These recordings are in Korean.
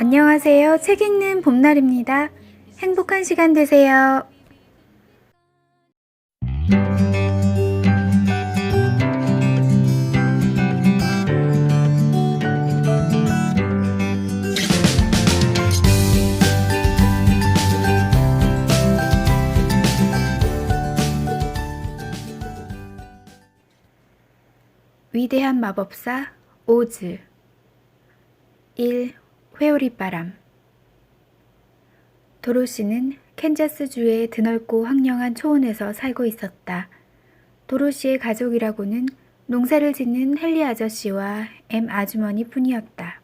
안녕하세요. 책 읽는 봄날입니다. 행복한 시간 되세요. 위대한 마법사 오즈 1. 회오리바람. 도로시는 캔자스주의 드넓고 황량한 초원에서 살고 있었다. 도로시의 가족이라고는 농사를 짓는 헨리 아저씨와 엠 아주머니 뿐이었다.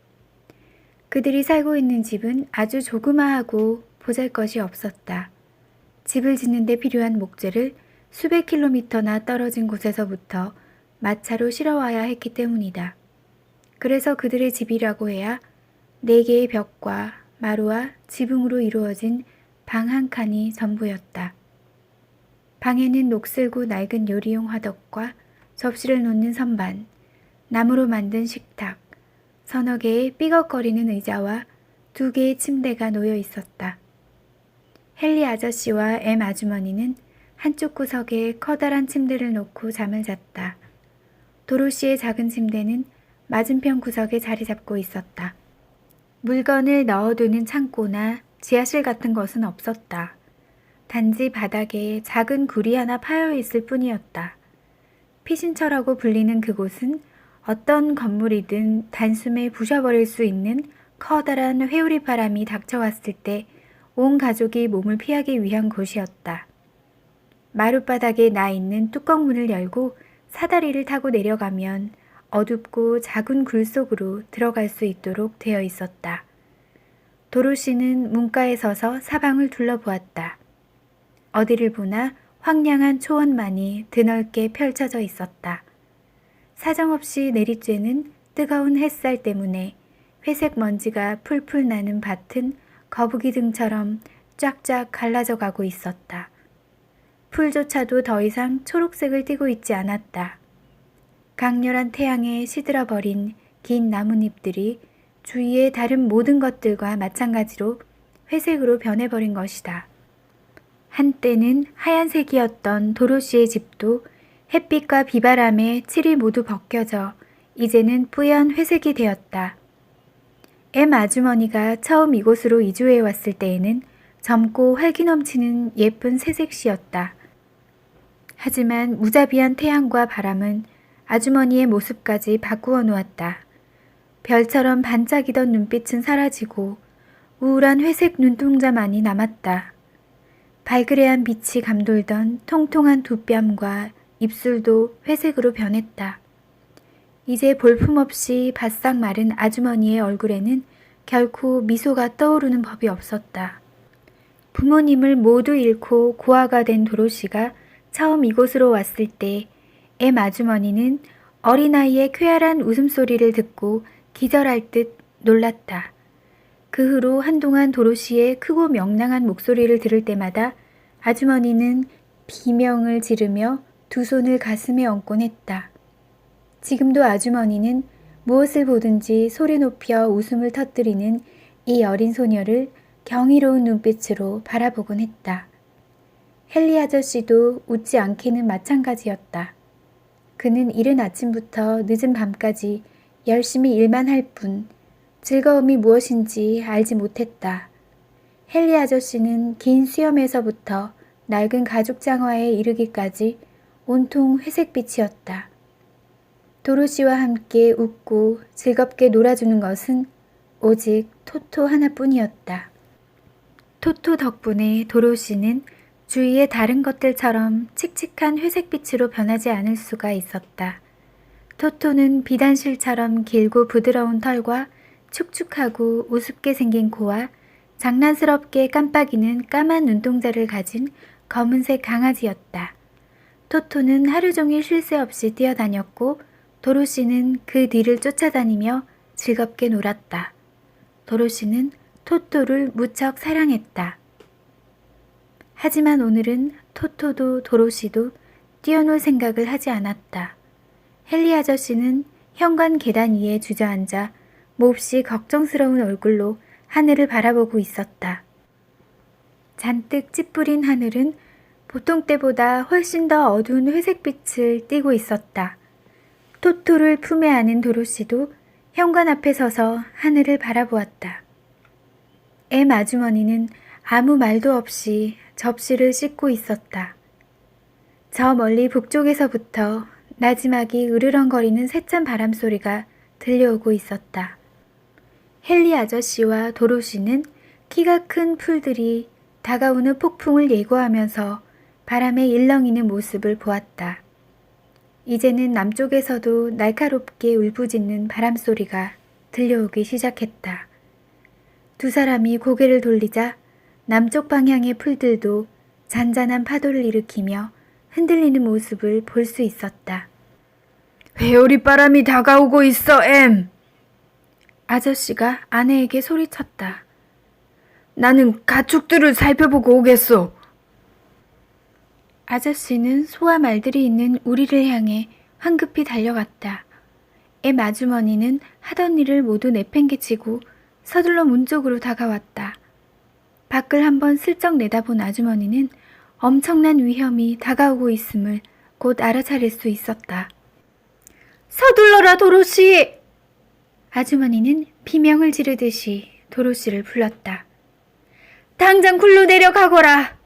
그들이 살고 있는 집은 아주 조그마하고 보잘것이 없었다. 집을 짓는 데 필요한 목재를 수백 킬로미터나 떨어진 곳에서부터 마차로 실어와야 했기 때문이다. 그래서 그들의 집이라고 해야 4개의 벽과 마루와 지붕으로 이루어진 방 한 칸이 전부였다. 방에는 녹슬고 낡은 요리용 화덕과 접시를 놓는 선반, 나무로 만든 식탁, 서너 개의 삐걱거리는 의자와 2개의 침대가 놓여 있었다. 헨리 아저씨와 엠 아주머니는 한쪽 구석에 커다란 침대를 놓고 잠을 잤다. 도로시의 작은 침대는 맞은편 구석에 자리 잡고 있었다. 물건을 넣어두는 창고나 지하실 같은 것은 없었다. 단지 바닥에 작은 굴이 하나 파여 있을 뿐이었다. 피신처라고 불리는 그곳은 어떤 건물이든 단숨에 부셔버릴 수 있는 커다란 회오리 바람이 닥쳐왔을 때 온 가족이 몸을 피하기 위한 곳이었다. 마룻바닥에 나 있는 뚜껑문을 열고 사다리를 타고 내려가면 어둡고 작은 굴 속으로 들어갈 수 있도록 되어 있었다. 도로시는 문가에 서서 사방을 둘러보았다. 어디를 보나 황량한 초원만이 드넓게 펼쳐져 있었다. 사정없이 내리쬐는 뜨거운 햇살 때문에 회색 먼지가 풀풀 나는 밭은 거북이 등처럼 쫙쫙 갈라져 가고 있었다. 풀조차도 더 이상 초록색을 띠고 있지 않았다. 강렬한 태양에 시들어버린 긴 나뭇잎들이 주위의 다른 모든 것들과 마찬가지로 회색으로 변해버린 것이다. 한때는 하얀색이었던 도로시의 집도 햇빛과 비바람에 칠이 모두 벗겨져 이제는 뿌연 회색이 되었다. 엠 아주머니가 처음 이곳으로 이주해 왔을 때에는 젊고 활기 넘치는 예쁜 새색시였다. 하지만 무자비한 태양과 바람은 아주머니의 모습까지 바꾸어 놓았다. 별처럼 반짝이던 눈빛은 사라지고 우울한 회색 눈동자만이 남았다. 발그레한 빛이 감돌던 통통한 두 뺨과 입술도 회색으로 변했다. 이제 볼품없이 바싹 마른 아주머니의 얼굴에는 결코 미소가 떠오르는 법이 없었다. 부모님을 모두 잃고 고아가 된 도로시가 처음 이곳으로 왔을 때 엠 아주머니는 어린아이의 쾌활한 웃음소리를 듣고 기절할 듯 놀랐다. 그 후로 한동안 도로시의 크고 명랑한 목소리를 들을 때마다 아주머니는 비명을 지르며 두 손을 가슴에 얹곤 했다. 지금도 아주머니는 무엇을 보든지 소리 높여 웃음을 터뜨리는 이 어린 소녀를 경이로운 눈빛으로 바라보곤 했다. 헨리 아저씨도 웃지 않기는 마찬가지였다. 그는 이른 아침부터 늦은 밤까지 열심히 일만 할 뿐 즐거움이 무엇인지 알지 못했다. 헨리 아저씨는 긴 수염에서부터 낡은 가죽 장화에 이르기까지 온통 회색빛이었다. 도로시와 함께 웃고 즐겁게 놀아주는 것은 오직 토토 하나뿐이었다. 토토 덕분에 도로시는 주위의 다른 것들처럼 칙칙한 회색빛으로 변하지 않을 수가 있었다. 토토는 비단실처럼 길고 부드러운 털과 축축하고 우습게 생긴 코와 장난스럽게 깜빡이는 까만 눈동자를 가진 검은색 강아지였다. 토토는 하루 종일 쉴 새 없이 뛰어다녔고 도로시는 그 뒤를 쫓아다니며 즐겁게 놀았다. 도로시는 토토를 무척 사랑했다. 하지만 오늘은 토토도 도로시도 뛰어놀 생각을 하지 않았다. 헨리 아저씨는 현관 계단 위에 주저앉아 몹시 걱정스러운 얼굴로 하늘을 바라보고 있었다. 잔뜩 찌푸린 하늘은 보통 때보다 훨씬 더 어두운 회색빛을 띠고 있었다. 토토를 품에 안은 도로시도 현관 앞에 서서 하늘을 바라보았다. 엠 아주머니는 아무 말도 없이 접시를 씻고 있었다. 저 멀리 북쪽에서부터 나지막이 으르렁거리는 세찬 바람소리가 들려오고 있었다. 헨리 아저씨와 도로시는 키가 큰 풀들이 다가오는 폭풍을 예고하면서 바람에 일렁이는 모습을 보았다. 이제는 남쪽에서도 날카롭게 울부짖는 바람소리가 들려오기 시작했다. 두 사람이 고개를 돌리자 남쪽 방향의 풀들도 잔잔한 파도를 일으키며 흔들리는 모습을 볼 수 있었다. 회오리 바람이 다가오고 있어, 엠! 아저씨가 아내에게 소리쳤다. 나는 가축들을 살펴보고 오겠소. 아저씨는 소와 말들이 있는 우리를 향해 황급히 달려갔다. 엠 아주머니는 하던 일을 모두 내팽개치고 서둘러 문 쪽으로 다가왔다. 밖을 한번 슬쩍 내다본 아주머니는 엄청난 위험이 다가오고 있음을 곧 알아차릴 수 있었다. 서둘러라, 도로시! 아주머니는 비명을 지르듯이 도로시를 불렀다. 당장 굴로 내려가거라!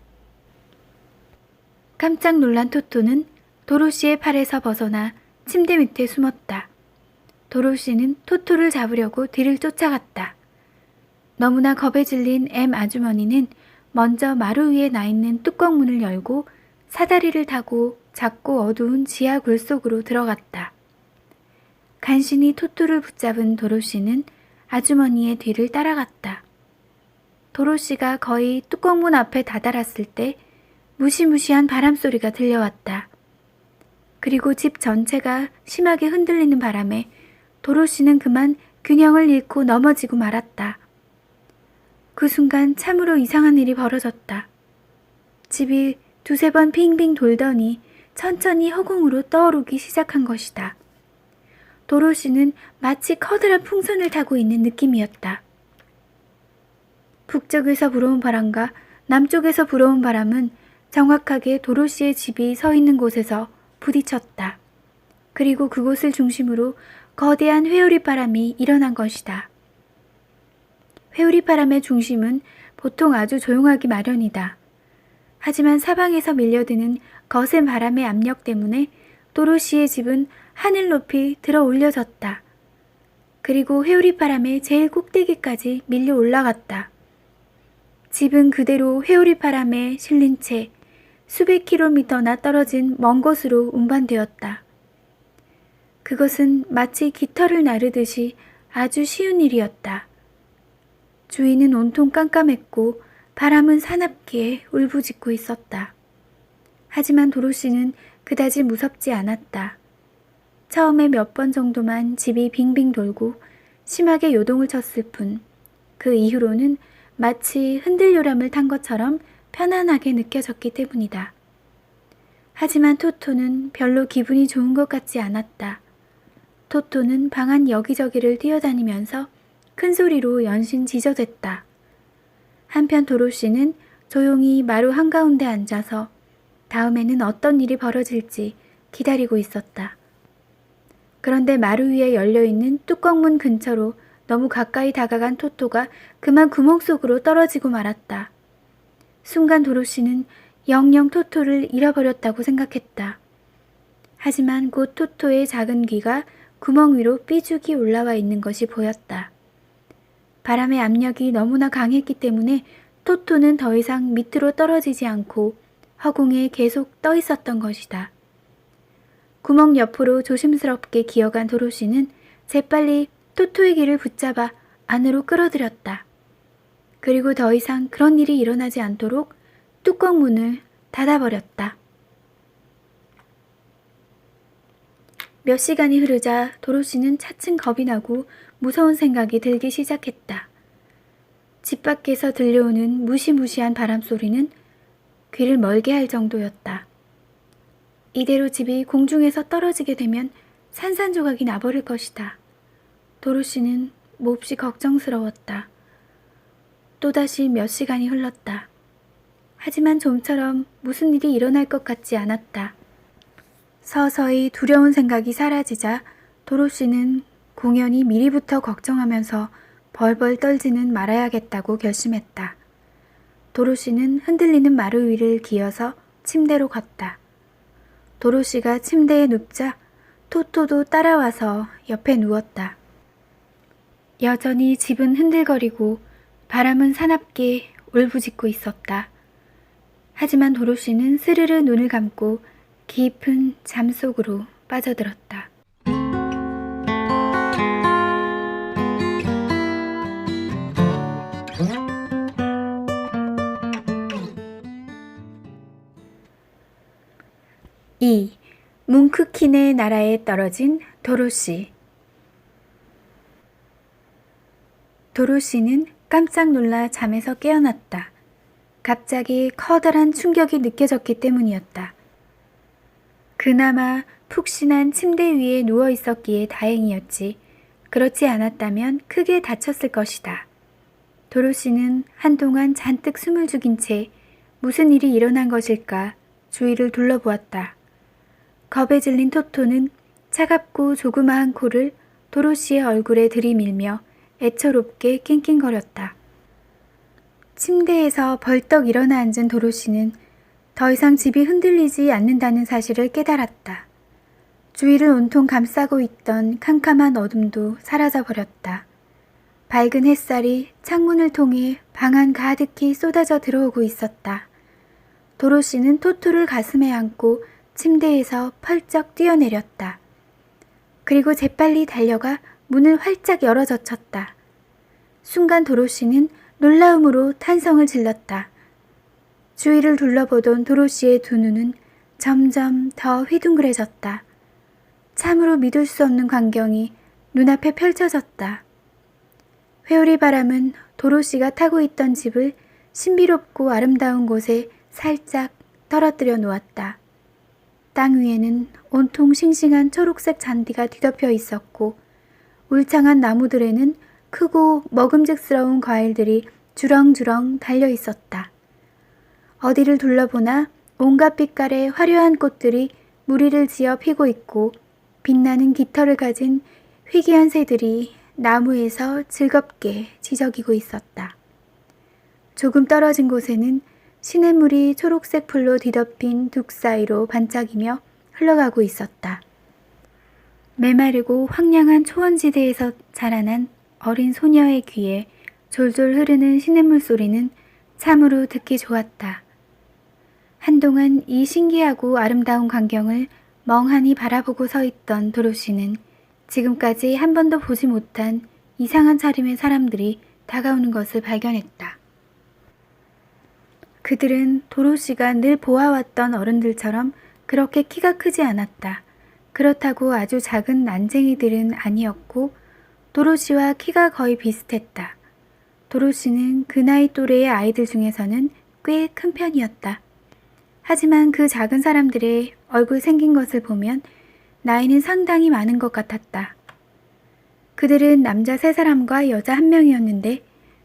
깜짝 놀란 토토는 도로시의 팔에서 벗어나 침대 밑에 숨었다. 도로시는 토토를 잡으려고 뒤를 쫓아갔다. 너무나 겁에 질린 엠 아주머니는 먼저 마루 위에 나 있는 뚜껑문을 열고 사다리를 타고 작고 어두운 지하 굴 속으로 들어갔다. 간신히 토토를 붙잡은 도로시는 아주머니의 뒤를 따라갔다. 도로시가 거의 뚜껑문 앞에 다다랐을 때 무시무시한 바람소리가 들려왔다. 그리고 집 전체가 심하게 흔들리는 바람에 도로시는 그만 균형을 잃고 넘어지고 말았다. 그 순간 참으로 이상한 일이 벌어졌다. 집이 두세 번 빙빙 돌더니 천천히 허공으로 떠오르기 시작한 것이다. 도로시는 마치 커다란 풍선을 타고 있는 느낌이었다. 북쪽에서 불어온 바람과 남쪽에서 불어온 바람은 정확하게 도로시의 집이 서 있는 곳에서 부딪혔다. 그리고 그곳을 중심으로 거대한 회오리 바람이 일어난 것이다. 회오리 바람의 중심은 보통 아주 조용하기 마련이다. 하지만 사방에서 밀려드는 거센 바람의 압력 때문에 도로시의 집은 하늘 높이 들어 올려졌다. 그리고 회오리 바람의 제일 꼭대기까지 밀려 올라갔다. 집은 그대로 회오리 바람에 실린 채 수백 킬로미터나 떨어진 먼 곳으로 운반되었다. 그것은 마치 깃털을 나르듯이 아주 쉬운 일이었다. 주위는 온통 깜깜했고 바람은 사납게 울부짖고 있었다. 하지만 도로시는 그다지 무섭지 않았다. 처음에 몇 번 정도만 집이 빙빙 돌고 심하게 요동을 쳤을 뿐, 그 이후로는 마치 흔들요람을 탄 것처럼 편안하게 느껴졌기 때문이다. 하지만 토토는 별로 기분이 좋은 것 같지 않았다. 토토는 방 안 여기저기를 뛰어다니면서 큰 소리로 연신 지저댔다. 한편 도로시는 조용히 마루 한가운데 앉아서 다음에는 어떤 일이 벌어질지 기다리고 있었다. 그런데 마루 위에 열려있는 뚜껑문 근처로 너무 가까이 다가간 토토가 그만 구멍 속으로 떨어지고 말았다. 순간 도로시는 영영 토토를 잃어버렸다고 생각했다. 하지만 곧 토토의 작은 귀가 구멍 위로 삐죽이 올라와 있는 것이 보였다. 바람의 압력이 너무나 강했기 때문에 토토는 더 이상 밑으로 떨어지지 않고 허공에 계속 떠 있었던 것이다. 구멍 옆으로 조심스럽게 기어간 도로시는 재빨리 토토의 귀를 붙잡아 안으로 끌어들였다. 그리고 더 이상 그런 일이 일어나지 않도록 뚜껑 문을 닫아버렸다. 몇 시간이 흐르자 도로시는 차츰 겁이 나고 무서운 생각이 들기 시작했다. 집 밖에서 들려오는 무시무시한 바람소리는 귀를 멀게 할 정도였다. 이대로 집이 공중에서 떨어지게 되면 산산조각이 나버릴 것이다. 도로시는 몹시 걱정스러웠다. 또다시 몇 시간이 흘렀다. 하지만 좀처럼 무슨 일이 일어날 것 같지 않았다. 서서히 두려운 생각이 사라지자 도로시는 공연히 미리부터 걱정하면서 벌벌 떨지는 말아야겠다고 결심했다. 도로시는 흔들리는 마루 위를 기어서 침대로 갔다. 도로시가 침대에 눕자 토토도 따라와서 옆에 누웠다. 여전히 집은 흔들거리고 바람은 사납게 울부짖고 있었다. 하지만 도로시는 스르르 눈을 감고 깊은 잠 속으로 빠져들었다. 이 뭉크킨의 나라에 떨어진 도로시. 도로시는 깜짝 놀라 잠에서 깨어났다. 갑자기 커다란 충격이 느껴졌기 때문이었다. 그나마 푹신한 침대 위에 누워 있었기에 다행이었지. 그렇지 않았다면 크게 다쳤을 것이다. 도로시는 한동안 잔뜩 숨을 죽인 채 무슨 일이 일어난 것일까 주위를 둘러보았다. 겁에 질린 토토는 차갑고 조그마한 코를 도로시의 얼굴에 들이밀며 애처롭게 낑낑거렸다. 침대에서 벌떡 일어나 앉은 도로시는 더 이상 집이 흔들리지 않는다는 사실을 깨달았다. 주위를 온통 감싸고 있던 캄캄한 어둠도 사라져버렸다. 밝은 햇살이 창문을 통해 방 안 가득히 쏟아져 들어오고 있었다. 도로시는 토토를 가슴에 안고 침대에서 펄쩍 뛰어내렸다. 그리고 재빨리 달려가 문을 활짝 열어젖혔다. 순간 도로시는 놀라움으로 탄성을 질렀다. 주위를 둘러보던 도로시의 두 눈은 점점 더 휘둥그레졌다. 참으로 믿을 수 없는 광경이 눈앞에 펼쳐졌다. 회오리 바람은 도로시가 타고 있던 집을 신비롭고 아름다운 곳에 살짝 떨어뜨려 놓았다. 땅 위에는 온통 싱싱한 초록색 잔디가 뒤덮여 있었고 울창한 나무들에는 크고 먹음직스러운 과일들이 주렁주렁 달려 있었다. 어디를 둘러보나 온갖 빛깔의 화려한 꽃들이 무리를 지어 피고 있고 빛나는 깃털을 가진 희귀한 새들이 나무에서 즐겁게 지저귀고 있었다. 조금 떨어진 곳에는 시냇물이 초록색 풀로 뒤덮인 둑 사이로 반짝이며 흘러가고 있었다. 메마르고 황량한 초원지대에서 자라난 어린 소녀의 귀에 졸졸 흐르는 시냇물 소리는 참으로 듣기 좋았다. 한동안 이 신기하고 아름다운 광경을 멍하니 바라보고 서 있던 도로시는 지금까지 한 번도 보지 못한 이상한 차림의 사람들이 다가오는 것을 발견했다. 그들은 도로시가 늘 보아왔던 어른들처럼 그렇게 키가 크지 않았다. 그렇다고 아주 작은 난쟁이들은 아니었고 도로시와 키가 거의 비슷했다. 도로시는 그 나이 또래의 아이들 중에서는 꽤 큰 편이었다. 하지만 그 작은 사람들의 얼굴 생긴 것을 보면 나이는 상당히 많은 것 같았다. 그들은 남자 3사람과 여자 1명이었는데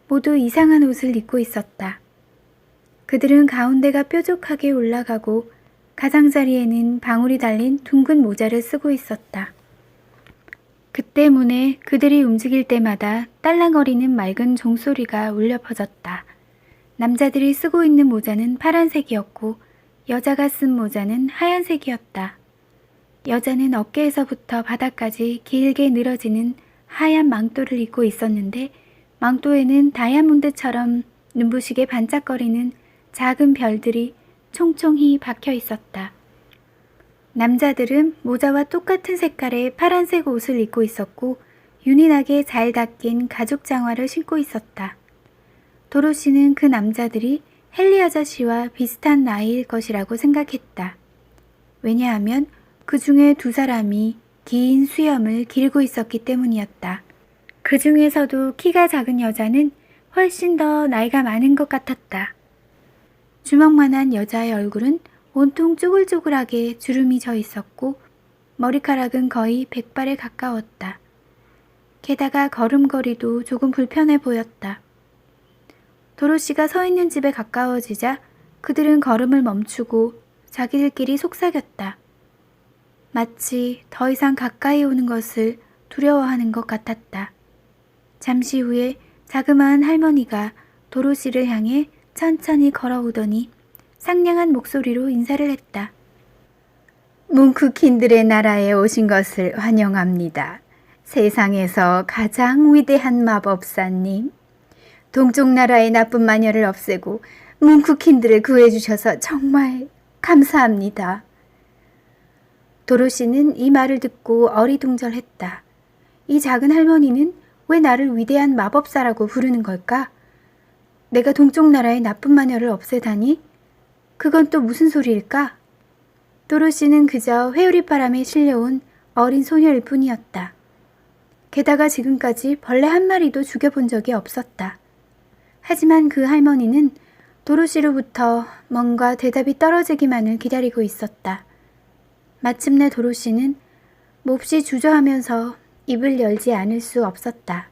모두 이상한 옷을 입고 있었다. 그들은 가운데가 뾰족하게 올라가고 가장자리에는 방울이 달린 둥근 모자를 쓰고 있었다. 그 때문에 그들이 움직일 때마다 딸랑거리는 맑은 종소리가 울려 퍼졌다. 남자들이 쓰고 있는 모자는 파란색이었고 여자가 쓴 모자는 하얀색이었다. 여자는 어깨에서부터 바닥까지 길게 늘어지는 하얀 망토를 입고 있었는데 망토에는 다이아몬드처럼 눈부시게 반짝거리는 작은 별들이 총총히 박혀 있었다. 남자들은 모자와 똑같은 색깔의 파란색 옷을 입고 있었고 윤희나게 잘 닦인 가죽 장화를 신고 있었다. 도로시는 그 남자들이 헨리 아저씨와 비슷한 나이일 것이라고 생각했다. 왜냐하면 그 중에 2사람이 긴 수염을 기르고 있었기 때문이었다. 그 중에서도 키가 작은 여자는 훨씬 더 나이가 많은 것 같았다. 주먹만한 여자의 얼굴은 온통 쪼글쪼글하게 주름이 져 있었고 머리카락은 거의 100발에 가까웠다. 게다가 걸음걸이도 조금 불편해 보였다. 도로시가 서 있는 집에 가까워지자 그들은 걸음을 멈추고 자기들끼리 속삭였다. 마치 더 이상 가까이 오는 것을 두려워하는 것 같았다. 잠시 후에 자그마한 할머니가 도로시를 향해 천천히 걸어오더니 상냥한 목소리로 인사를 했다. 뭉크킨들의 나라에 오신 것을 환영합니다. 세상에서 가장 위대한 마법사님. 동쪽 나라의 나쁜 마녀를 없애고 뭉크킨들을 구해주셔서 정말 감사합니다. 도로시는 이 말을 듣고 어리둥절했다. 이 작은 할머니는 왜 나를 위대한 마법사라고 부르는 걸까? 내가 동쪽 나라의 나쁜 마녀를 없애다니? 그건 또 무슨 소리일까? 도로시는 그저 회오리바람에 실려온 어린 소녀일 뿐이었다. 게다가 지금까지 벌레 한 마리도 죽여본 적이 없었다. 하지만 그 할머니는 도로시로부터 뭔가 대답이 떨어지기만을 기다리고 있었다. 마침내 도로시는 몹시 주저하면서 입을 열지 않을 수 없었다.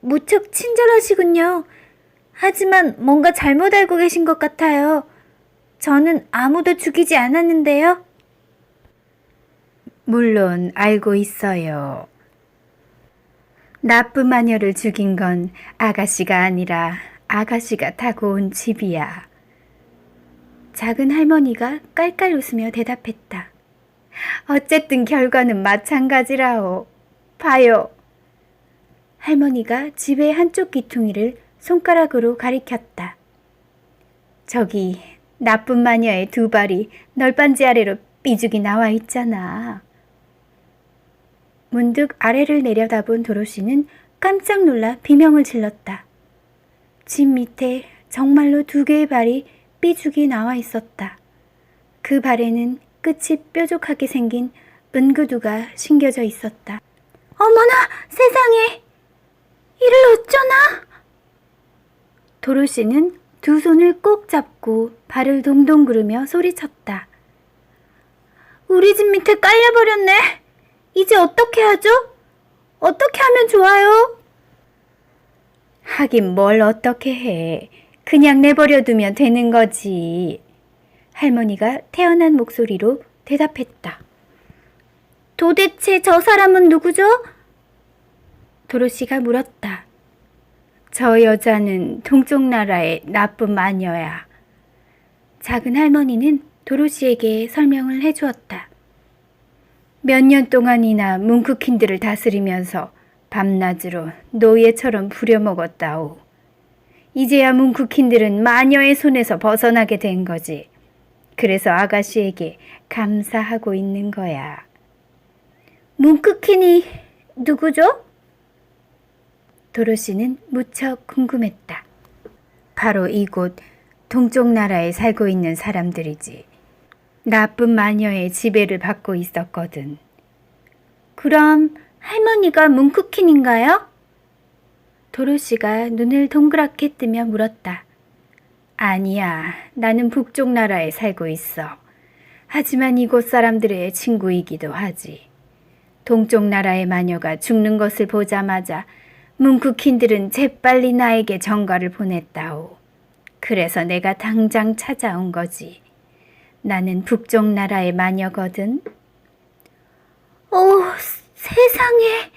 무척 친절하시군요. 하지만 뭔가 잘못 알고 계신 것 같아요. 저는 아무도 죽이지 않았는데요. 물론 알고 있어요. 나쁜 마녀를 죽인 건 아가씨가 아니라 아가씨가 타고 온 집이야. 작은 할머니가 깔깔 웃으며 대답했다. 어쨌든 결과는 마찬가지라오. 봐요. 할머니가 집의 한쪽 귀퉁이를 손가락으로 가리켰다. 저기 나쁜 마녀의 두 발이 널빤지 아래로 삐죽이 나와 있잖아. 문득 아래를 내려다본 도로시는 깜짝 놀라 비명을 질렀다. 집 밑에 정말로 두 개의 발이 삐죽이 나와 있었다. 그 발에는 끝이 뾰족하게 생긴 은구두가 심겨져 있었다. 어머나 세상에! 이를 어쩌나? 도로시는 두 손을 꼭 잡고 발을 동동 구르며 소리쳤다. 우리 집 밑에 깔려버렸네. 이제 어떻게 하죠? 어떻게 하면 좋아요? 하긴 뭘 어떻게 해. 그냥 내버려두면 되는 거지. 할머니가 태연한 목소리로 대답했다. 도대체 저 사람은 누구죠? 도로시가 물었다. 저 여자는 동쪽 나라의 나쁜 마녀야. 작은 할머니는 도로시에게 설명을 해주었다. 몇 년 동안이나 뭉크킨들을 다스리면서 밤낮으로 노예처럼 부려먹었다오. 이제야 뭉크킨들은 마녀의 손에서 벗어나게 된 거지. 그래서 아가씨에게 감사하고 있는 거야. 뭉크킨이 누구죠? 도로시는 무척 궁금했다. 바로 이곳 동쪽 나라에 살고 있는 사람들이지. 나쁜 마녀의 지배를 받고 있었거든. 그럼 할머니가 뭉크킨인가요? 도로시가 눈을 동그랗게 뜨며 물었다. 아니야, 나는 북쪽 나라에 살고 있어. 하지만 이곳 사람들의 친구이기도 하지. 동쪽 나라의 마녀가 죽는 것을 보자마자 뭉크킨들은 재빨리 나에게 전가를 보냈다오. 그래서 내가 당장 찾아온 거지. 나는 북쪽 나라의 마녀거든. 세상에!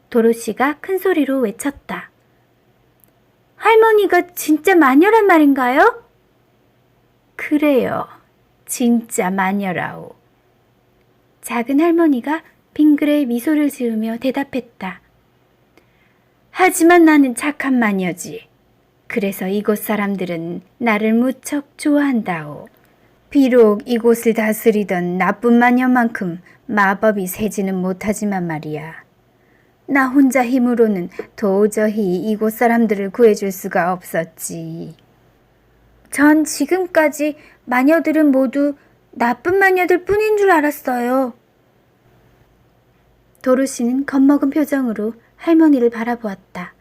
도로시가 큰 소리로 외쳤다. 할머니가 진짜 마녀란 말인가요? 그래요. 진짜 마녀라오. 작은 할머니가 빙그레 미소를 지으며 대답했다. 하지만 나는 착한 마녀지. 그래서 이곳 사람들은 나를 무척 좋아한다오. 비록 이곳을 다스리던 나쁜 마녀만큼 마법이 세지는 못하지만 말이야. 나 혼자 힘으로는 도저히 이곳 사람들을 구해줄 수가 없었지. 전 지금까지 마녀들은 모두 나쁜 마녀들 뿐인 줄 알았어요. 도로시는 겁먹은 표정으로 할머니를 바라보았다.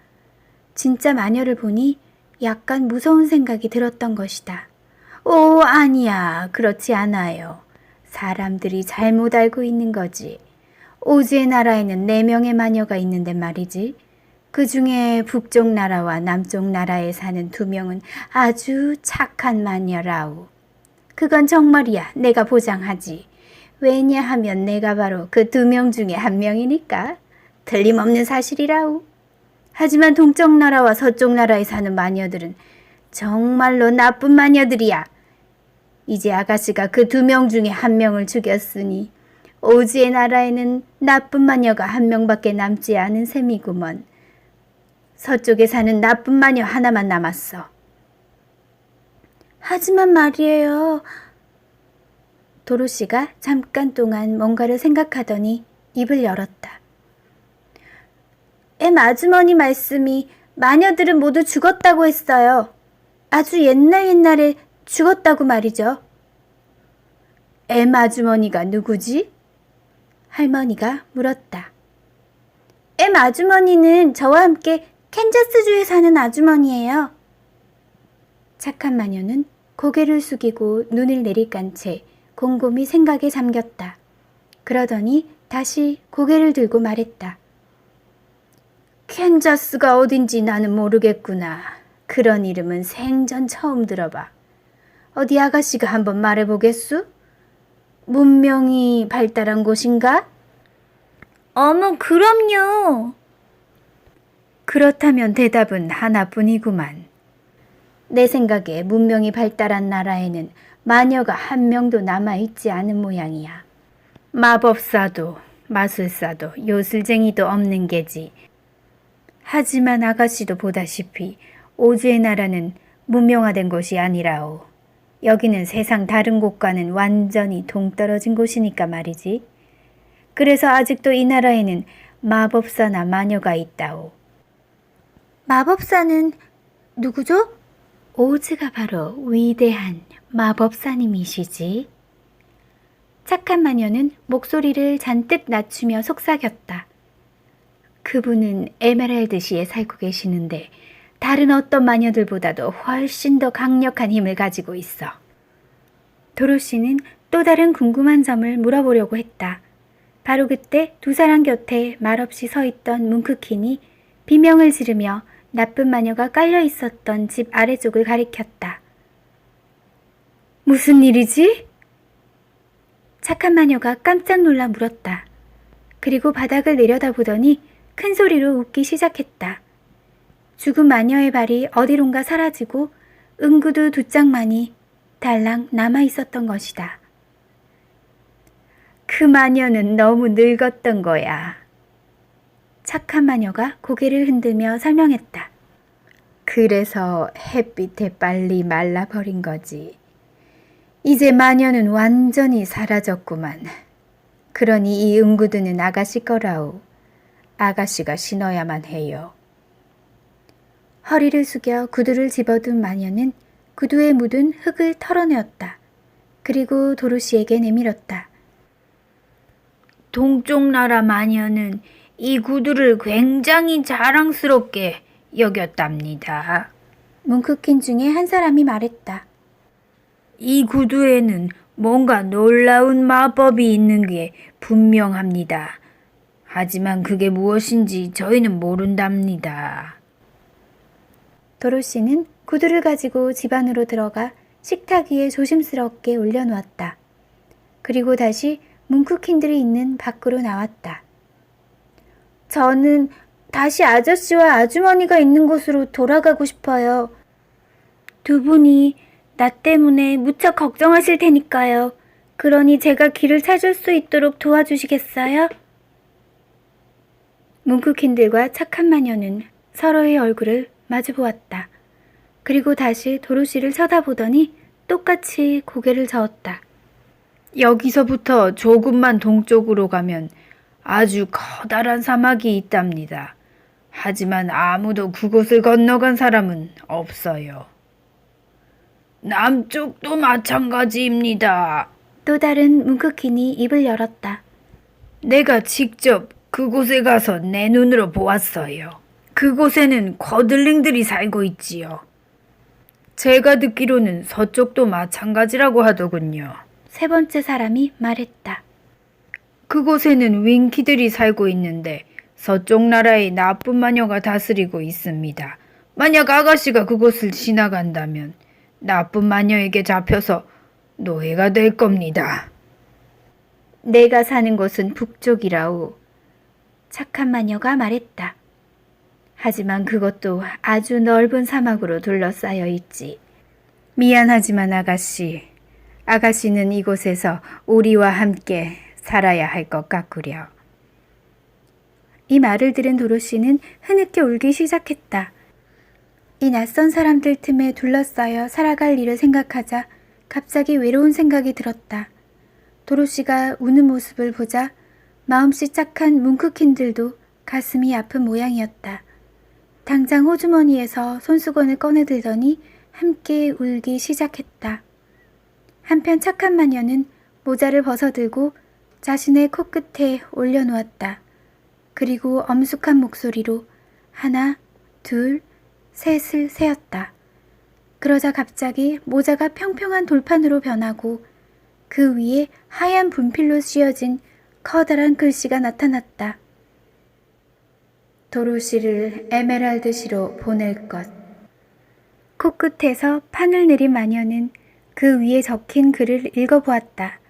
진짜 마녀를 보니 약간 무서운 생각이 들었던 것이다. 오, 아니야. 그렇지 않아요. 사람들이 잘못 알고 있는 거지. 오즈의 나라에는 4명의 마녀가 있는데 말이지. 그 중에 북쪽 나라와 남쪽 나라에 사는 2명은 아주 착한 마녀라오. 그건 정말이야. 내가 보장하지. 왜냐하면 내가 바로 그 2명 중에 1명이니까. 틀림없는 사실이라오. 하지만 동쪽 나라와 서쪽 나라에 사는 마녀들은 정말로 나쁜 마녀들이야. 이제 아가씨가 그 2명 중에 1명을 죽였으니 오즈의 나라에는 나쁜 마녀가 1명밖에 남지 않은 셈이구먼. 서쪽에 사는 나쁜 마녀 하나만 남았어. 하지만 말이에요. 도로시가 잠깐 동안 뭔가를 생각하더니 입을 열었다. 엠 아주머니 말씀이 마녀들은 모두 죽었다고 했어요. 아주 옛날에 죽었다고 말이죠. 엠 아주머니가 누구지? 할머니가 물었다. 엠 아주머니는 저와 함께 캔자스주에 사는 아주머니예요. 착한 마녀는 고개를 숙이고 눈을 내리깐 채 곰곰이 생각에 잠겼다. 그러더니 다시 고개를 들고 말했다. 캔자스가 어딘지 나는 모르겠구나. 그런 이름은 생전 처음 들어봐. 어디 아가씨가 한번 말해보겠수? 문명이 발달한 곳인가? 어머, 그럼요. 그렇다면 대답은 하나뿐이구만. 내 생각에 문명이 발달한 나라에는 마녀가 1명도 남아있지 않은 모양이야. 마법사도 마술사도 요술쟁이도 없는 게지. 하지만 아가씨도 보다시피 오즈의 나라는 문명화된 곳이 아니라오. 여기는 세상 다른 곳과는 완전히 동떨어진 곳이니까 말이지. 그래서 아직도 이 나라에는 마법사나 마녀가 있다오. 마법사는 누구죠? 오즈가 바로 위대한 마법사님이시지. 착한 마녀는 목소리를 잔뜩 낮추며 속삭였다. 그분은 에메랄드시에 살고 계시는데 다른 어떤 마녀들보다도 훨씬 더 강력한 힘을 가지고 있어. 도로시는 또 다른 궁금한 점을 물어보려고 했다. 바로 그때 2 사람 곁에 말없이 서 있던 뭉크킨이 비명을 지르며 나쁜 마녀가 깔려 있었던 집 아래쪽을 가리켰다. 무슨 일이지? 착한 마녀가 깜짝 놀라 물었다. 그리고 바닥을 내려다보더니 큰 소리로 웃기 시작했다. 죽은 마녀의 발이 어디론가 사라지고 응구두 2짝만이 달랑 남아있었던 것이다. 그 마녀는 너무 늙었던 거야. 착한 마녀가 고개를 흔들며 설명했다. 그래서 햇빛에 빨리 말라버린 거지. 이제 마녀는 완전히 사라졌구만. 그러니 이 응구두는 아가씨 거라오. 아가씨가 신어야만 해요. 허리를 숙여 구두를 집어둔 마녀는 구두에 묻은 흙을 털어내었다. 그리고 도로시에게 내밀었다. 동쪽 나라 마녀는 이 구두를 굉장히 자랑스럽게 여겼답니다. 뭉크킨 중에 한 사람이 말했다. 이 구두에는 뭔가 놀라운 마법이 있는 게 분명합니다. 하지만 그게 무엇인지 저희는 모른답니다. 도로시는 구두를 가지고 집 안으로 들어가 식탁 위에 조심스럽게 올려놓았다. 그리고 다시 뭉크킨들이 있는 밖으로 나왔다. 저는 다시 아저씨와 아주머니가 있는 곳으로 돌아가고 싶어요. 2분이 나 때문에 무척 걱정하실 테니까요. 그러니 제가 길을 찾을 수 있도록 도와주시겠어요? 뭉크킨들과 착한 마녀는 서로의 얼굴을 마주보았다. 그리고 다시 도로시를 쳐다보더니 똑같이 고개를 저었다. 여기서부터 조금만 동쪽으로 가면 아주 커다란 사막이 있답니다. 하지만 아무도 그곳을 건너간 사람은 없어요. 남쪽도 마찬가지입니다. 또 다른 뭉크킨이 입을 열었다. 내가 직접 그곳에 가서 내 눈으로 보았어요. 그곳에는 거들링들이 살고 있지요. 제가 듣기로는 서쪽도 마찬가지라고 하더군요. 3번째 사람이 말했다. 그곳에는 윙키들이 살고 있는데 서쪽 나라의 나쁜 마녀가 다스리고 있습니다. 만약 아가씨가 그곳을 지나간다면 나쁜 마녀에게 잡혀서 노예가 될 겁니다. 내가 사는 곳은 북쪽이라오. 착한 마녀가 말했다. 하지만 그것도 아주 넓은 사막으로 둘러싸여 있지. 미안하지만 아가씨, 아가씨는 이곳에서 우리와 함께 살아야 할 것 같구려. 이 말을 들은 도로시는 흐느껴 울기 시작했다. 이 낯선 사람들 틈에 둘러싸여 살아갈 일을 생각하자 갑자기 외로운 생각이 들었다. 도로시가 우는 모습을 보자 마음씨 착한 뭉크킨들도 가슴이 아픈 모양이었다. 당장 호주머니에서 손수건을 꺼내들더니 함께 울기 시작했다. 한편 착한 마녀는 모자를 벗어들고 자신의 코끝에 올려놓았다. 그리고 엄숙한 목소리로 하나, 둘, 셋을 세었다. 그러자 갑자기 모자가 평평한 돌판으로 변하고 그 위에 하얀 분필로 씌어진 커다란 글씨가 나타났다. 도로시를 에메랄드시로 보낼 것. 코끝에서 판을 내린 마녀는 그 위에 적힌 글을 읽어보았다.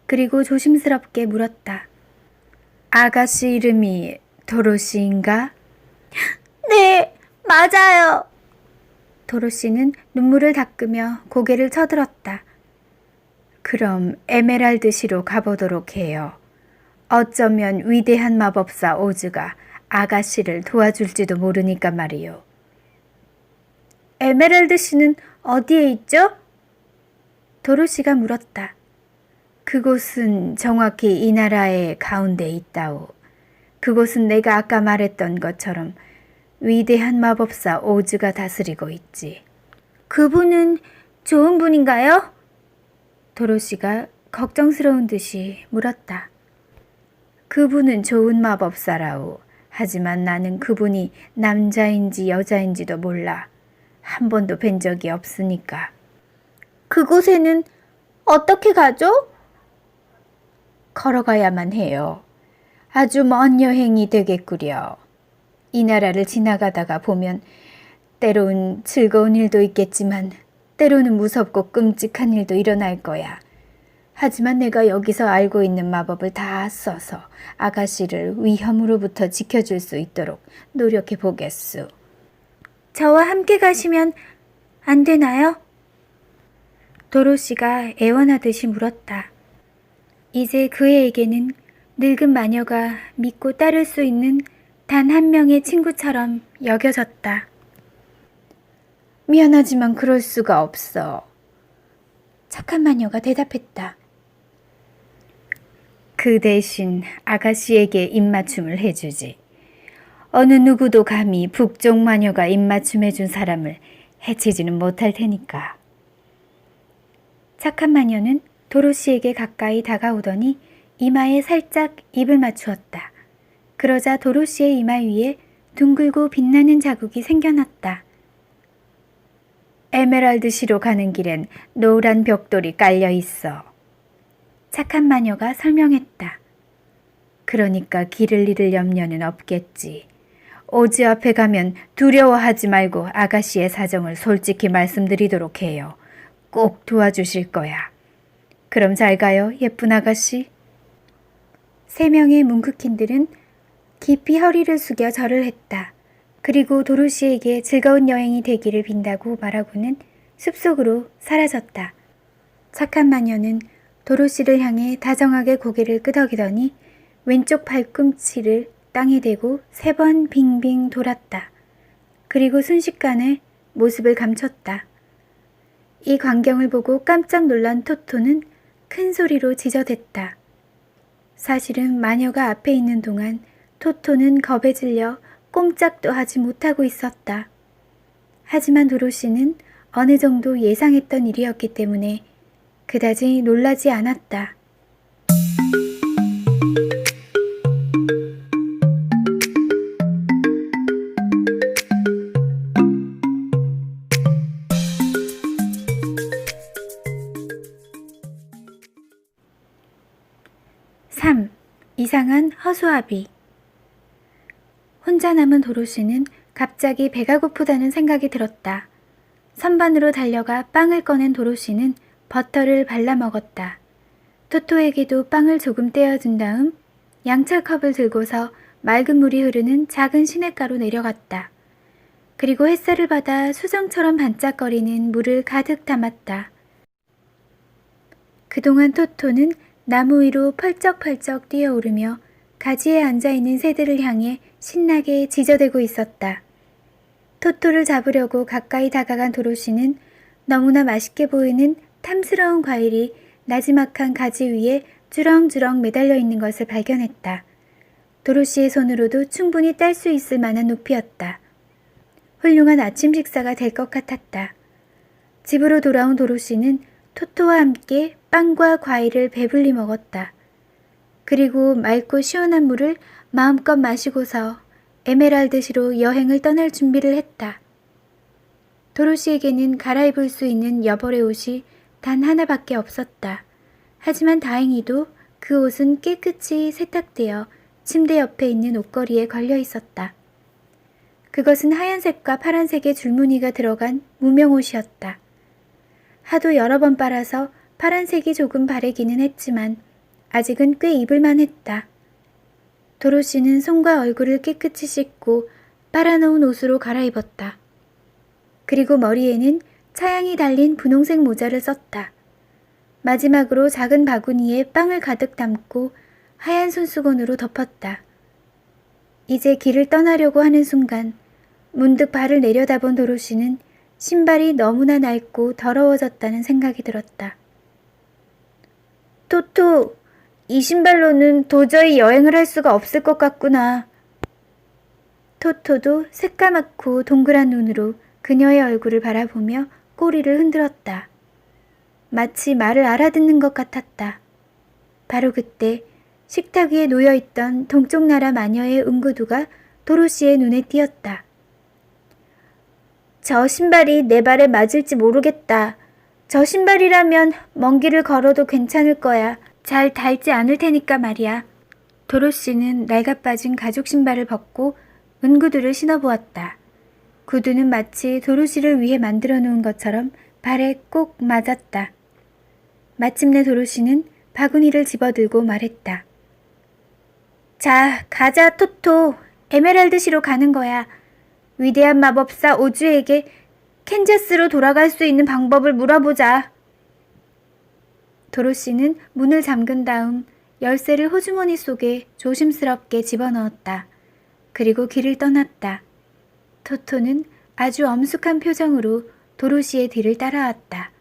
그리고 조심스럽게 물었다. 아가씨 이름이 도로시인가? 네, 맞아요. 도로시는 눈물을 닦으며 고개를 쳐들었다. 그럼 에메랄드시로 가보도록 해요. 어쩌면 위대한 마법사 오즈가 아가씨를 도와줄지도 모르니까 말이요. 에메랄드시는 어디에 있죠? 도로시가 물었다. 그곳은 정확히 이 나라의 가운데 있다오. 그곳은 내가 아까 말했던 것처럼 위대한 마법사 오즈가 다스리고 있지. 그분은 좋은 분인가요? 도로시가 걱정스러운 듯이 물었다. 그분은 좋은 마법사라오. 하지만 나는 그분이 남자인지 여자인지도 몰라. 한 번도 뵌 적이 없으니까. 그곳에는 어떻게 가죠? 걸어가야만 해요. 아주 먼 여행이 되겠구려. 이 나라를 지나가다가 보면 때론 즐거운 일도 있겠지만 때로는 무섭고 끔찍한 일도 일어날 거야. 하지만 내가 여기서 알고 있는 마법을 다 써서 아가씨를 위험으로부터 지켜줄 수 있도록 노력해 보겠소. 저와 함께 가시면 안 되나요? 도로시가 애원하듯이 물었다. 이제 그애에게는 늙은 마녀가 믿고 따를 수 있는 단 한 명의 친구처럼 여겨졌다. 미안하지만 그럴 수가 없어. 착한 마녀가 대답했다. 그 대신 아가씨에게 입맞춤을 해주지. 어느 누구도 감히 북쪽 마녀가 입맞춤해준 사람을 해치지는 못할 테니까. 착한 마녀는 도로시에게 가까이 다가오더니 이마에 살짝 입을 맞추었다. 그러자 도로시의 이마 위에 둥글고 빛나는 자국이 생겨났다. 에메랄드시로 가는 길엔 노란 벽돌이 깔려 있어. 착한 마녀가 설명했다. 그러니까 길을 잃을 염려는 없겠지. 오즈 앞에 가면 두려워하지 말고 아가씨의 사정을 솔직히 말씀드리도록 해요. 꼭 도와주실 거야. 그럼 잘 가요, 예쁜 아가씨. 3명의 뭉크킨들은 깊이 허리를 숙여 절을 했다. 그리고 도로시에게 즐거운 여행이 되기를 빈다고 말하고는 숲속으로 사라졌다. 착한 마녀는 도로시를 향해 다정하게 고개를 끄덕이더니 왼쪽 발꿈치를 땅에 대고 3번 빙빙 돌았다. 그리고 순식간에 모습을 감췄다. 이 광경을 보고 깜짝 놀란 토토는 큰 소리로 지저댔다. 사실은 마녀가 앞에 있는 동안 토토는 겁에 질려 꼼짝도 하지 못하고 있었다. 하지만 도로시는 어느 정도 예상했던 일이었기 때문에 그다지 놀라지 않았다. (3) 이상한 허수아비. 혼자 남은 도로시는 갑자기 배가 고프다는 생각이 들었다. 선반으로 달려가 빵을 꺼낸 도로시는 버터를 발라 먹었다. 토토에게도 빵을 조금 떼어준 다음 양철컵을 들고서 맑은 물이 흐르는 작은 시냇가로 내려갔다. 그리고 햇살을 받아 수정처럼 반짝거리는 물을 가득 담았다. 그동안 토토는 나무 위로 펄쩍펄쩍 뛰어오르며 가지에 앉아있는 새들을 향해 신나게 지저대고 있었다. 토토를 잡으려고 가까이 다가간 도로시는 너무나 맛있게 보이는 탐스러운 과일이 나지막한 가지 위에 주렁주렁 매달려 있는 것을 발견했다. 도로시의 손으로도 충분히 딸 수 있을 만한 높이였다. 훌륭한 아침 식사가 될 것 같았다. 집으로 돌아온 도로시는 토토와 함께 빵과 과일을 배불리 먹었다. 그리고 맑고 시원한 물을 마음껏 마시고서 에메랄드시로 여행을 떠날 준비를 했다. 도로시에게는 갈아입을 수 있는 여벌의 옷이 단 하나밖에 없었다. 하지만 다행히도 그 옷은 깨끗이 세탁되어 침대 옆에 있는 옷걸이에 걸려 있었다. 그것은 하얀색과 파란색의 줄무늬가 들어간 무명옷이었다. 하도 여러 번 빨아서 파란색이 조금 바래기는 했지만 아직은 꽤 입을만 했다. 도로시는 손과 얼굴을 깨끗이 씻고 빨아놓은 옷으로 갈아입었다. 그리고 머리에는 차양이 달린 분홍색 모자를 썼다. 마지막으로 작은 바구니에 빵을 가득 담고 하얀 손수건으로 덮었다. 이제 길을 떠나려고 하는 순간 문득 발을 내려다본 도로시는 신발이 너무나 낡고 더러워졌다는 생각이 들었다. 토토, 이 신발로는 도저히 여행을 할 수가 없을 것 같구나. 토토도 새까맣고 동그란 눈으로 그녀의 얼굴을 바라보며 꼬리를 흔들었다. 마치 말을 알아듣는 것 같았다. 바로 그때 식탁 위에 놓여있던 동쪽 나라 마녀의 응구두가 도로시의 눈에 띄었다. 저 신발이 내 발에 맞을지 모르겠다. 저 신발이라면 먼 길을 걸어도 괜찮을 거야. 잘 닳지 않을 테니까 말이야. 도로시는 낡아빠진 가죽 신발을 벗고 은구두를 신어보았다. 구두는 마치 도로시를 위해 만들어 놓은 것처럼 발에 꼭 맞았다. 마침내 도로시는 바구니를 집어들고 말했다. 자, 가자 토토. 에메랄드시로 가는 거야. 위대한 마법사 오즈에게 캔자스로 돌아갈 수 있는 방법을 물어보자. 도로시는 문을 잠근 다음 열쇠를 호주머니 속에 조심스럽게 집어넣었다. 그리고 길을 떠났다. 토토는 아주 엄숙한 표정으로 도로시의 뒤를 따라왔다.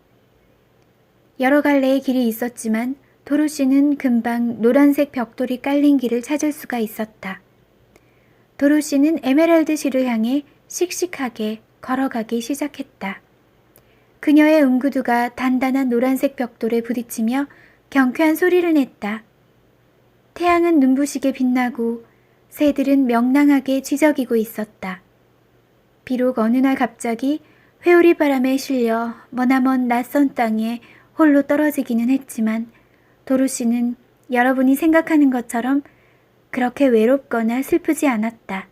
여러 갈래의 길이 있었지만 도로시는 금방 노란색 벽돌이 깔린 길을 찾을 수가 있었다. 도로시는 에메랄드시를 향해 씩씩하게 걸어가기 시작했다. 그녀의 응구두가 단단한 노란색 벽돌에 부딪히며 경쾌한 소리를 냈다. 태양은 눈부시게 빛나고 새들은 명랑하게 쥐저기고 있었다. 비록 어느 날 갑자기 회오리 바람에 실려 머나먼 낯선 땅에 홀로 떨어지기는 했지만 도로시는 여러분이 생각하는 것처럼 그렇게 외롭거나 슬프지 않았다.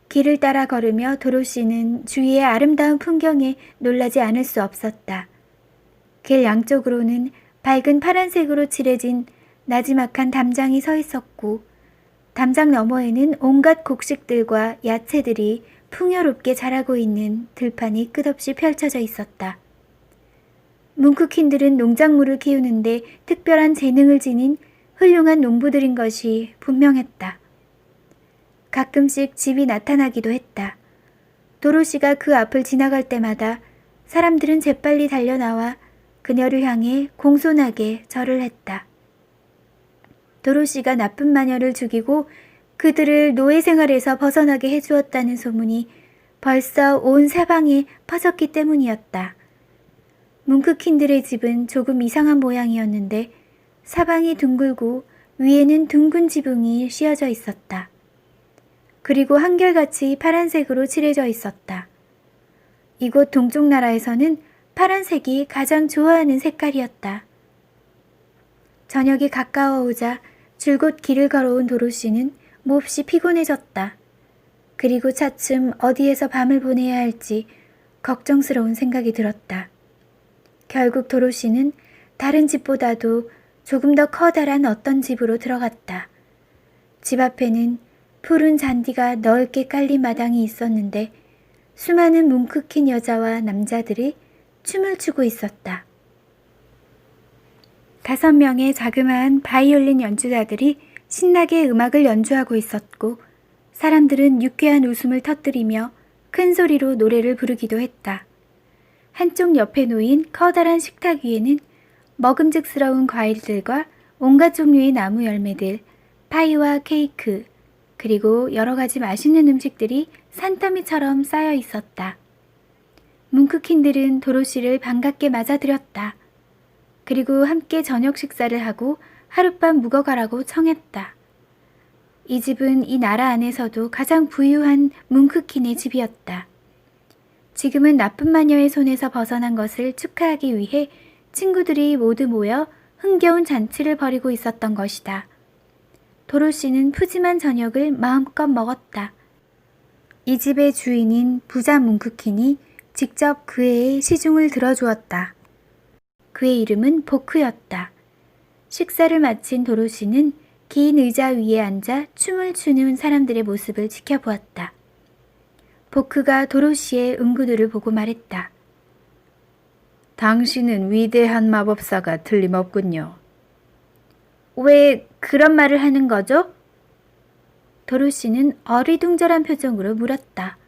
길을 따라 걸으며 도로시는 주위의 아름다운 풍경에 놀라지 않을 수 없었다. 길 양쪽으로는 밝은 파란색으로 칠해진 나지막한 담장이 서 있었고 담장 너머에는 온갖 곡식들과 야채들이 풍요롭게 자라고 있는 들판이 끝없이 펼쳐져 있었다. 뭉크킨들은 농작물을 키우는데 특별한 재능을 지닌 훌륭한 농부들인 것이 분명했다. 가끔씩 집이 나타나기도 했다. 도로시가 그 앞을 지나갈 때마다 사람들은 재빨리 달려나와 그녀를 향해 공손하게 절을 했다. 도로시가 나쁜 마녀를 죽이고 그들을 노예 생활에서 벗어나게 해주었다는 소문이 벌써 온 사방에 퍼졌기 때문이었다. 뭉크킨들의 집은 조금 이상한 모양이었는데 사방이 둥글고 위에는 둥근 지붕이 씌어져 있었다. 그리고 한결같이 파란색으로 칠해져 있었다. 이곳 동쪽 나라에서는 파란색이 가장 좋아하는 색깔이었다. 저녁이 가까워오자 줄곧 길을 걸어온 도로시는 몹시 피곤해졌다. 그리고 차츰 어디에서 밤을 보내야 할지 걱정스러운 생각이 들었다. 결국 도로시는 다른 집보다도 조금 더 커다란 어떤 집으로 들어갔다. 집 앞에는 푸른 잔디가 넓게 깔린 마당이 있었는데 수많은 뭉크킨 여자와 남자들이 춤을 추고 있었다. 5명의 자그마한 바이올린 연주자들이 신나게 음악을 연주하고 있었고 사람들은 유쾌한 웃음을 터뜨리며 큰 소리로 노래를 부르기도 했다. 한쪽 옆에 놓인 커다란 식탁 위에는 먹음직스러운 과일들과 온갖 종류의 나무 열매들, 파이와 케이크, 그리고 여러 가지 맛있는 음식들이 산더미처럼 쌓여 있었다. 뭉크킨들은 도로시를 반갑게 맞아들였다. 그리고 함께 저녁 식사를 하고 하룻밤 묵어가라고 청했다. 이 집은 이 나라 안에서도 가장 부유한 뭉크킨의 집이었다. 지금은 나쁜 마녀의 손에서 벗어난 것을 축하하기 위해 친구들이 모두 모여 흥겨운 잔치를 벌이고 있었던 것이다. 도로시는 푸짐한 저녁을 마음껏 먹었다. 이 집의 주인인 부자 뭉크킨이 직접 그의 시중을 들어주었다. 그의 이름은 보크였다. 식사를 마친 도로시는 긴 의자 위에 앉아 춤을 추는 사람들의 모습을 지켜보았다. 보크가 도로시의 응구들을 보고 말했다. 당신은 위대한 마법사가 틀림없군요. 왜 그런 말을 하는 거죠? 도로시는 어리둥절한 표정으로 물었다.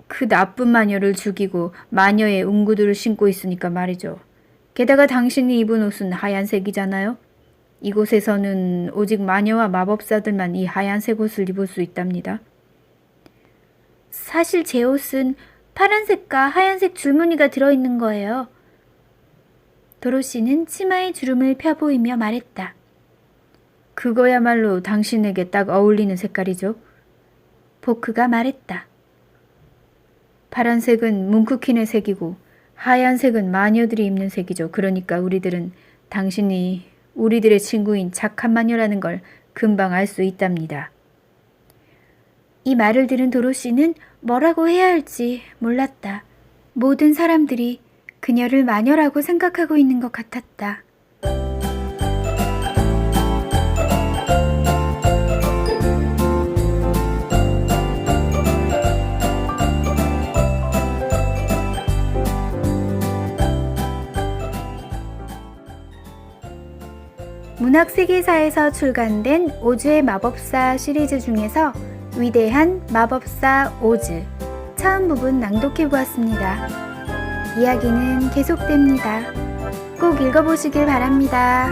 그 나쁜 마녀를 죽이고 마녀의 응구들을 신고 있으니까 말이죠. 게다가 당신이 입은 옷은 하얀색이잖아요. 이곳에서는 오직 마녀와 마법사들만 이 하얀색 옷을 입을 수 있답니다. 사실 제 옷은 파란색과 하얀색 줄무늬가 들어있는 거예요. 도로시는 치마의 주름을 펴보이며 말했다. 그거야말로 당신에게 딱 어울리는 색깔이죠. 보크가 말했다. 파란색은 뭉크킨의 색이고 하얀색은 마녀들이 입는 색이죠. 그러니까 우리들은 당신이 우리들의 친구인 착한 마녀라는 걸 금방 알 수 있답니다. 이 말을 들은 도로시는 뭐라고 해야 할지 몰랐다. 모든 사람들이 그녀를 마녀라고 생각하고 있는 것 같았다. 문학세계사에서 출간된 오즈의 마법사 시리즈 중에서 위대한 마법사 오즈 처음 부분 낭독해보았습니다. 이야기는 계속됩니다. 꼭 읽어보시길 바랍니다.